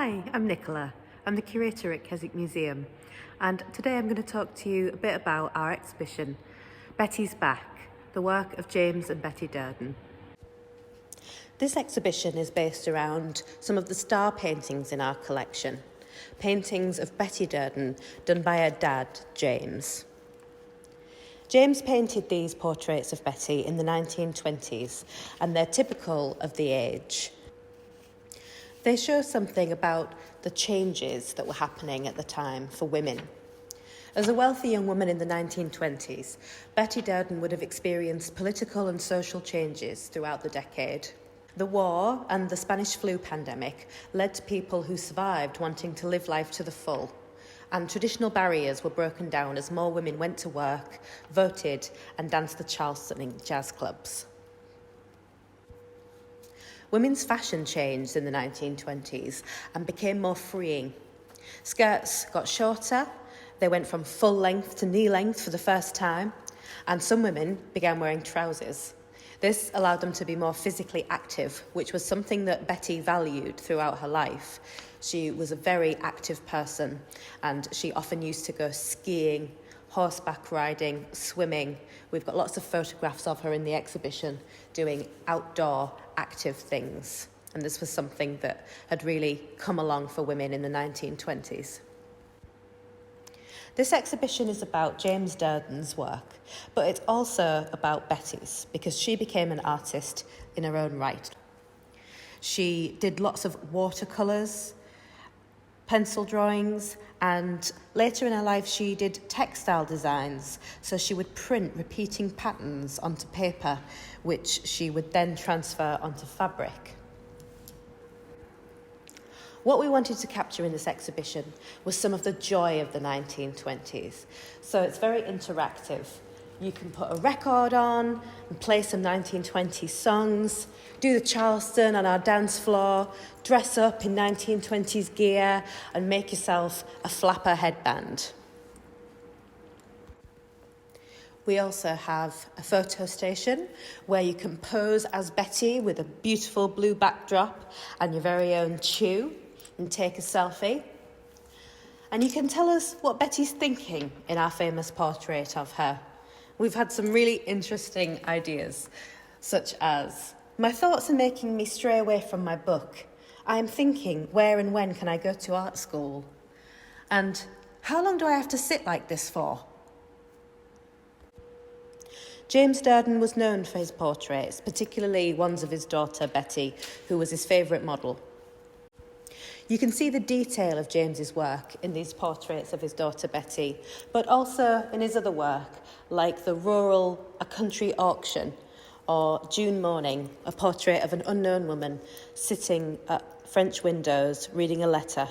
Hi, I'm Nicola. I'm the curator at Keswick Museum, and today I'm going to talk to you a bit about our exhibition, Betty's Back, the work of James and Betty Durden. This exhibition is based around some of the star paintings in our collection, paintings of Betty Durden done by her dad, James. James painted these portraits of Betty in the 1920s, and they're typical of the age. They show something about the changes that were happening at the time for women. As a wealthy young woman in the 1920s, Betty Durden would have experienced political and social changes throughout the decade. The war and the Spanish flu pandemic led to people who survived wanting to live life to the full, and traditional barriers were broken down as more women went to work, voted, and danced the Charleston in jazz clubs. Women's fashion changed in the 1920s and became more freeing. Skirts got shorter, they went from full length to knee length for the first time, and some women began wearing trousers. This allowed them to be more physically active, which was something that Betty valued throughout her life. She was a very active person, and she often used to go skiing, horseback riding, swimming. We've got lots of photographs of her in the exhibition doing outdoor active things. And this was something that had really come along for women in the 1920s. This exhibition is about James Durden's work, but it's also about Betty's, because she became an artist in her own right. She did lots of watercolours, pencil drawings, and later in her life she did textile designs. So she would print repeating patterns onto paper, which she would then transfer onto fabric. What we wanted to capture in this exhibition was some of the joy of the 1920s. So it's very interactive. You can put a record on and play some 1920s songs, do the Charleston on our dance floor, dress up in 1920s gear, and make yourself a flapper headband. We also have a photo station where you can pose as Betty with a beautiful blue backdrop and your very own chew and take a selfie. And you can tell us what Betty's thinking in our famous portrait of her. We've had some really interesting ideas, such as, "My thoughts are making me stray away from my book. I am thinking, where and when can I go to art school? And how long do I have to sit like this for?" James Durden was known for his portraits, particularly ones of his daughter Betty, who was his favourite model. You can see the detail of James's work in these portraits of his daughter Betty, but also in his other work, like the rural A Country Auction, or June Morning, a portrait of an unknown woman sitting at French windows reading a letter.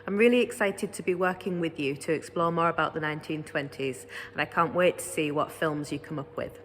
I'm really excited to be working with you to explore more about the 1920s, and I can't wait to see what films you come up with.